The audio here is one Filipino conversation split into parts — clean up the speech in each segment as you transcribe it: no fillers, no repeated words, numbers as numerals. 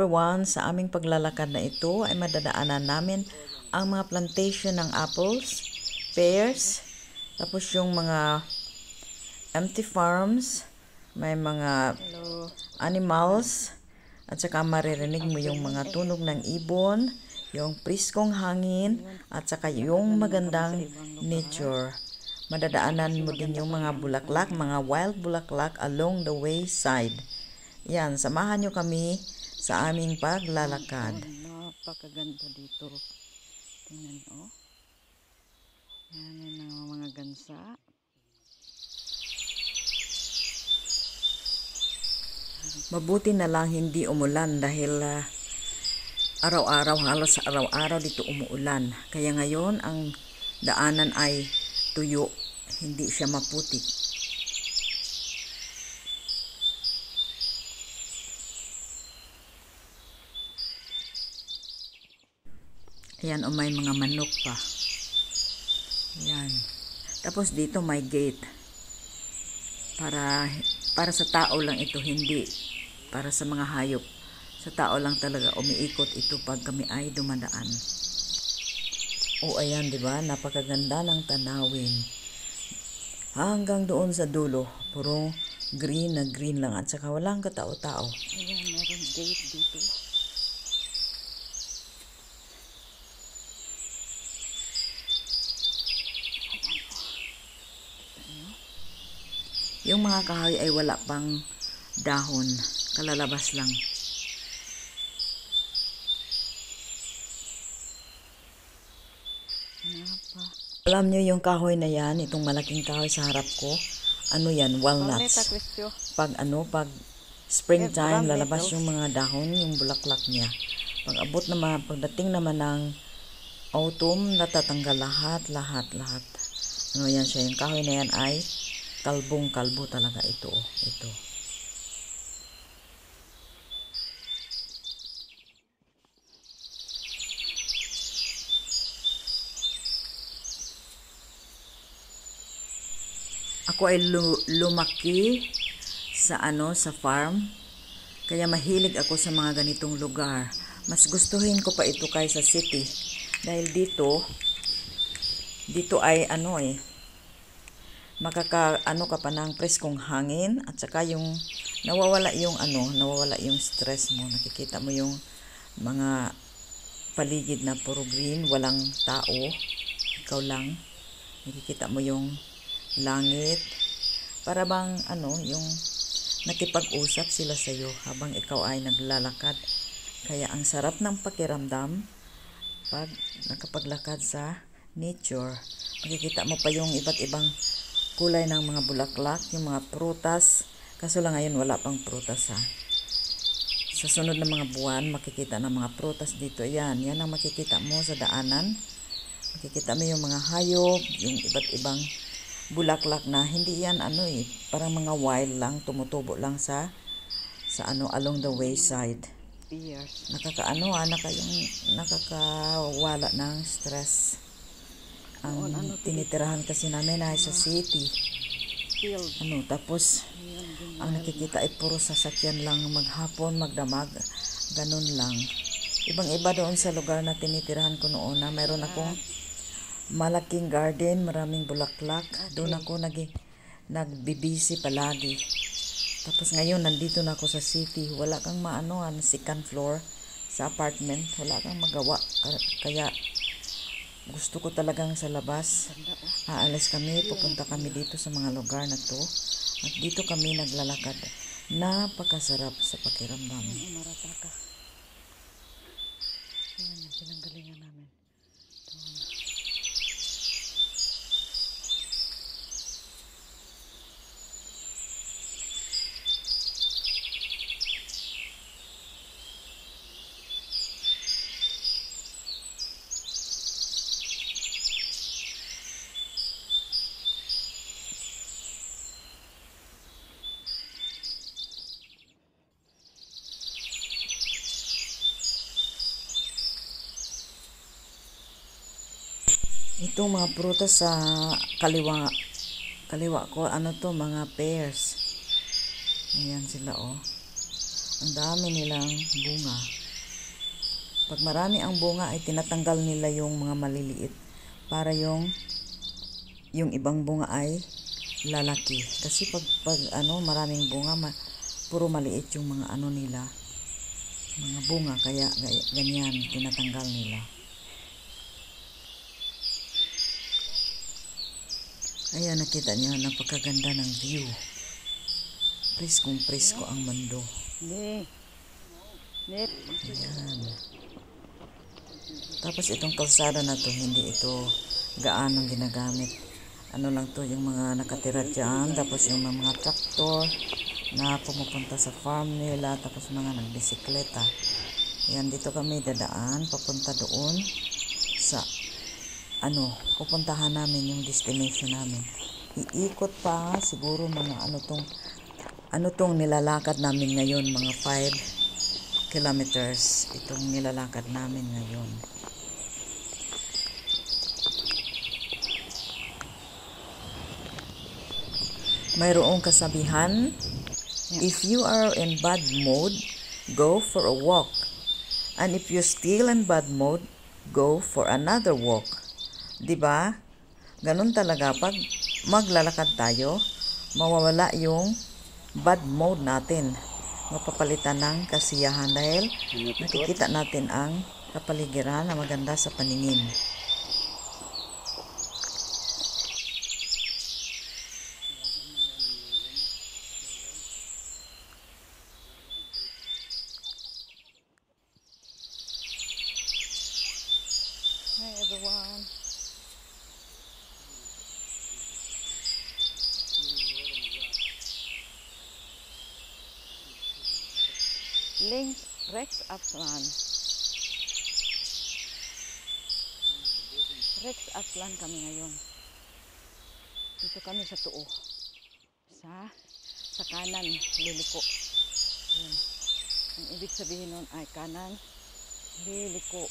number 1, sa aming paglalakad na ito ay madadaanan namin ang mga plantation ng apples, pears, tapos yung mga empty farms, may mga animals, at saka maririnig mo yung mga tunog ng ibon, yung priskong hangin, at saka yung magandang nature. Madadaanan mo din yung mga bulaklak, mga wild bulaklak along the wayside. Yan, samahan nyo kami sa aming paglalakad. Napakaganda dito. Tingnan nyo. Yan yung mga gansa. Mabuti na lang hindi umulan dahil araw-araw, halos araw-araw dito umuulan. Kaya ngayon ang daanan ay tuyo, hindi siya maputik. Ayan, o may mga manok pa. Ayan. Tapos dito may gate. Para sa tao lang ito, hindi para sa mga hayop. Sa tao lang talaga umiikot ito pag kami ay dumadaan. O ayan, 'di ba? Napakaganda ng tanawin. Hanggang doon sa dulo, puro green na green lang at saka walang katao-tao. Ayan, meron gate dito. Yung mga kahoy ay wala pang dahon, kalalabas lang. Alam nyo yung kahoy na yan, itong malaking kahoy sa harap ko, ano yan, walnuts. Pag springtime, lalabas yung mga dahon, yung bulaklak niya. Pagdating naman ng autumn, natatanggal lahat. Ano yan siya, yung kahoy na yan ay kalbong-kalbo talaga ito. Ako ay lumaki sa farm. Kaya mahilig ako sa mga ganitong lugar. Mas gustuhin ko pa ito kaysa city. Dahil dito ay ka pa ng preskong hangin at saka yung nawawala yung stress mo. Nakikita mo yung mga paligid na puro green, walang tao, ikaw lang. Nakikita mo yung langit, para bang yung nakipag-usap sila sa iyo habang ikaw ay naglalakad. Kaya ang sarap ng pakiramdam pag nakapaglakad sa nature. Makikita mo pa yung iba't ibang kulay ng mga bulaklak, yung mga prutas. Kaso lang ngayon wala pang prutas ha. Sa sunod na mga buwan makikita ng mga prutas dito. Yan ang makikita mo sa daanan. Makikita mo yung mga hayop, yung iba't ibang bulaklak na hindi yan parang mga wild lang, tumutubo lang sa along the wayside. Nakakawala ng stress. Ang tinitirahan kasi namin ay sa city. Tapos ang nakikita ay puro sasakyan lang, maghapon, magdamag, ganun lang. Ibang-iba doon sa lugar na tinitirahan ko noon na mayroon akong malaking garden, maraming bulaklak. Doon ako nagbibisi palagi. Tapos ngayon nandito na ako sa city. Wala kang second floor sa apartment. Wala kang magawa. Kaya gusto ko talagang sa labas. Aalis kami, pupunta kami dito sa mga lugar na to. At dito kami naglalakad. Napakasarap sa pakiramdam. Yan yung pinanggalingan namin. Ito mga prutas sa kaliwa ko, mga pears. Ayan sila Ang dami nilang bunga. Pag marami ang bunga ay tinatanggal nila yung mga maliliit para yung ibang bunga ay lalaki. Kasi pag maraming bunga, puro maliit yung mga nila, mga bunga, kaya ganyan tinatanggal nila. Ayan, nakita niyo, napakaganda ng view. Preskong presko ang mundo. Ayan. Tapos itong kalsada na to, hindi ito gaanong ginagamit. Ano lang to, yung mga nakatira dyan, tapos yung mga traktor na pumupunta sa farm nila, tapos mga nagbisikleta. Ayan, dito kami dadaan, papunta doon sa pupuntahan namin yung destination namin. Iikot pa siguro mga ano tong nilalakad namin ngayon, mga 5 kilometers itong nilalakad namin ngayon. Mayroong kasabihan, if you are in bad mood, go for a walk. And if you're still in bad mood, go for another walk. 'Di ba? Ganun talaga pag maglalakad tayo, mawawala yung bad mood natin. Mapapalitan ng kasiyahan dahil nakikita natin ang kapaligiran na maganda sa paningin. Hi everyone. Rex Upland. Rex Upland kami ngayon. Dito kami sa Tuo. Sa kanan, liliko. Ayan. Ang ibig sabihin nun ay kanan, liliko.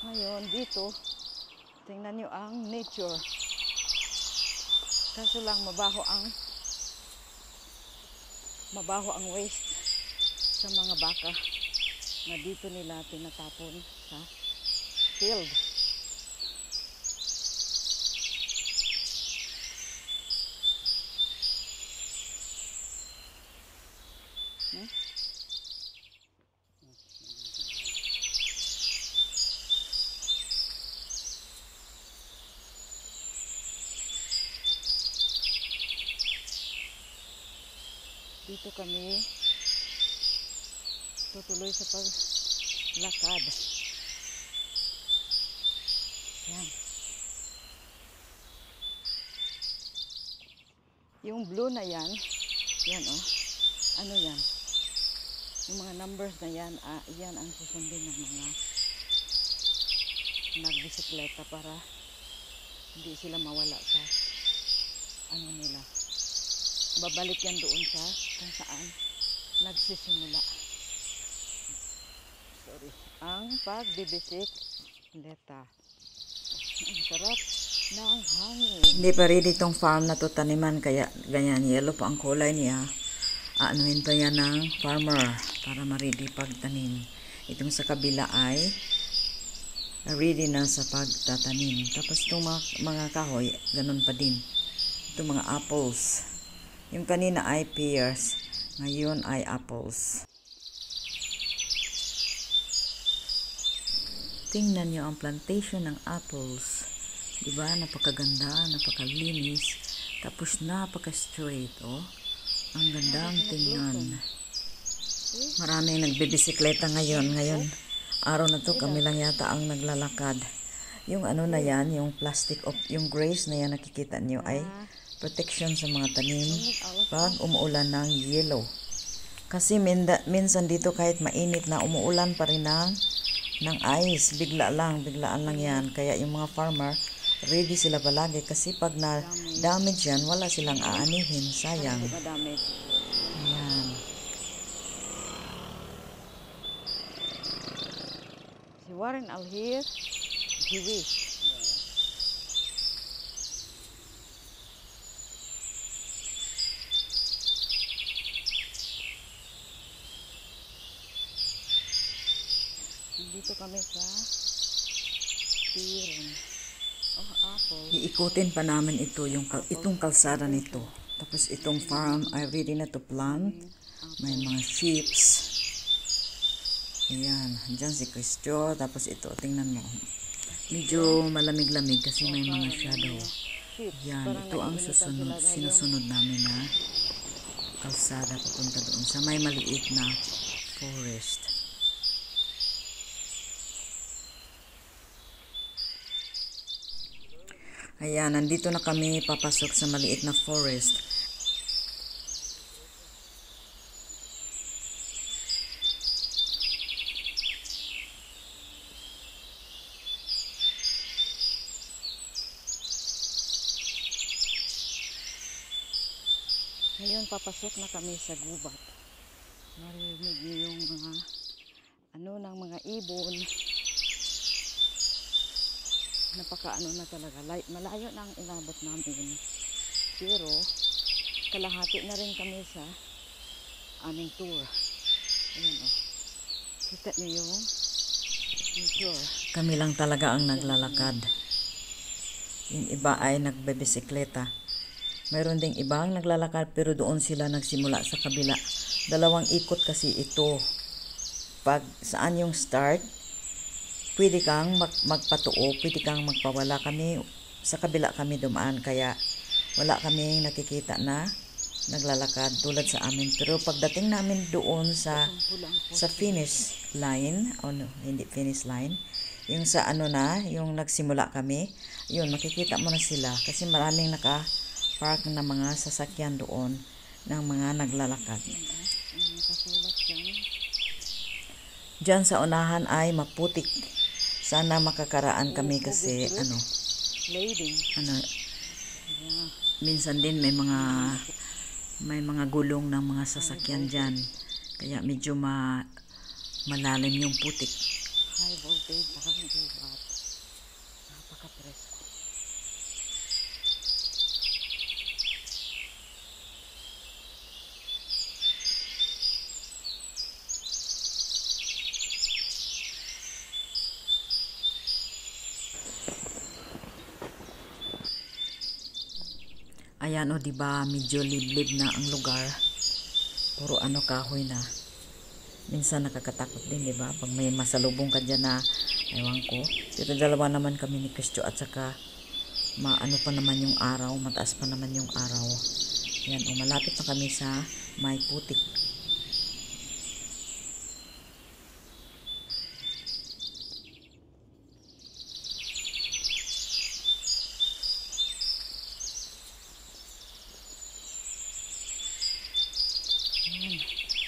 Ngayon, dito, tingnan nyo ang nature. Kaso lang mabaho ang waste sa mga baka na dito nila tinatapon sa field. Dito kami tutuloy sa paglakad. Yan. Yung blue na yan oh. Ano yan? Yung mga numbers na yan, yan ang susundin ng mga nagbisikleta para hindi sila mawala sa nila. Babalik yan doon sa kung saan nagsisimula. Ang pagbibisikleta. Ang sarap ng hangin. Hindi pa ready itong farm na to taniman, kaya ganyan, yellow pa ang kulay niya. Aanuhin pa yan ng farmer para ma-ready pagtanim. Itong sa kabila ay ready na sa pagtatanim. Tapos itong mga kahoy, ganun pa din. Itong mga apples. Yung kanina ay pears, ngayon ay apples. Tingnan nyo ang plantation ng apples. Diba? Napakaganda, napakalinis. Tapos napaka-straight, oh. Ang gandang tingnan. Maraming nagbibisikleta ngayon. Araw na to, kami lang yata ang naglalakad. Yung na yan, yung plastic yung grass na yan nakikita nyo ay protection sa mga tanim pag umuulan ng yellow. Kasi minsan dito kahit mainit na umuulan pa rin ng ice, biglaan lang yan. Kaya yung mga farmer, ready sila palagi kasi pag na-damage yan, wala silang aanihin, sayang. Ayan. waren al hier geweest. Nandito kami sa Piron. Oh, apple. Iikutin pa namin ito, itong kalsada nito. Tapos itong farm ay ready na to plant. May mga sheeps. Ayan, andyan si Christo. Tapos ito, tingnan mo. Medyo malamig-lamig kasi may mga shadow. Yan, ito ang sinusunod namin na kalsada papunta doon sa may maliit na forest. Ayan, nandito na kami papasok sa maliit na forest. Ngayon papasok na kami sa gubat. Marinig niyo yung mga ng mga ibon. Napaka na talaga. Malayo na ang inabot namin. Pero kalahati na rin kami sa aming tour. Ayan o. Kita niyo yung nature. Kami lang talaga ang naglalakad. Yung iba ay nagbebisikleta. Mayroon ding ibang naglalakad pero doon sila nagsimula sa kabila. 2 ikot kasi ito. Pag saan yung start, pwede kang magpatuo, pwede kang magpawala. Kami, sa kabila kami dumaan, kaya wala kaming nakikita na naglalakad tulad sa amin. Pero pagdating namin doon sa finish line, hindi finish line, yung sa yung nagsimula kami, yun, makikita mo na sila kasi maraming naka-park na mga sasakyan doon ng mga naglalakad. Diyan sa unahan ay maputik. Sana makakaraan kami kasi minsan din may mga gulong ng mga sasakyan diyan. Kaya medyo malalim yung putik. High voltage sa gubat. Napaka-presko. Ayan o, diba, medyo liblib na ang lugar. Puro kahoy na. Minsan nakakatakot din, diba? Pag may masalubong ka dyan na, ewan ko. Pero 2 naman kami ni Christo at saka maano pa naman yung araw, mataas pa naman yung araw. Ayan o, malapit na kami sa may putik.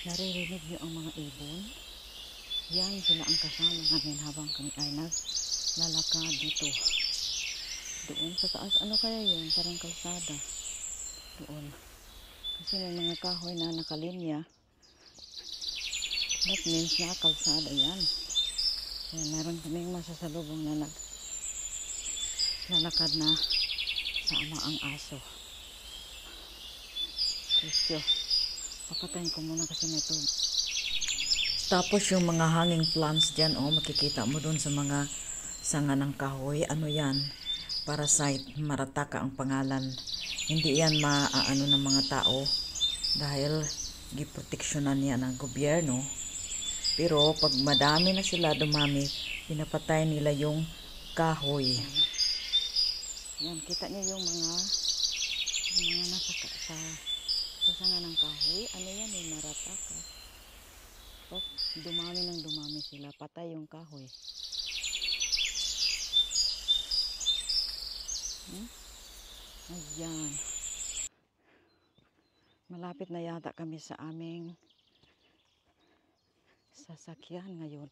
Naririnig niyo ang mga ibon? Yan sila ang kasama namin habang kami ay naglalakad dito. Doon sa taas, ano kaya yun? Parang kalsada. Doon. Kasi may mga kahoy na nakalinya. That means na kalsada yan. Yan, meron kaming masasalubong na naglalakad na sama ang aso. Kristo. Papatayin ko muna kasi may tubig. Tapos yung mga hanging plants dyan, makikita mo dun sa mga sanga ng kahoy. Ano yan? Parasite, marataka ang pangalan. Hindi yan maaano ng mga tao dahil giproteksyonan yan ng gobyerno. Pero pag madami na sila dumami, pinapatay nila yung kahoy. Yan, kita niyo yung mga nasa sa sanga ng kahoy. Ano yan, may marataka. Pag dumami sila, patay yung kahoy. Ayan. Malapit na yata kami sa aming sasakyan ngayon.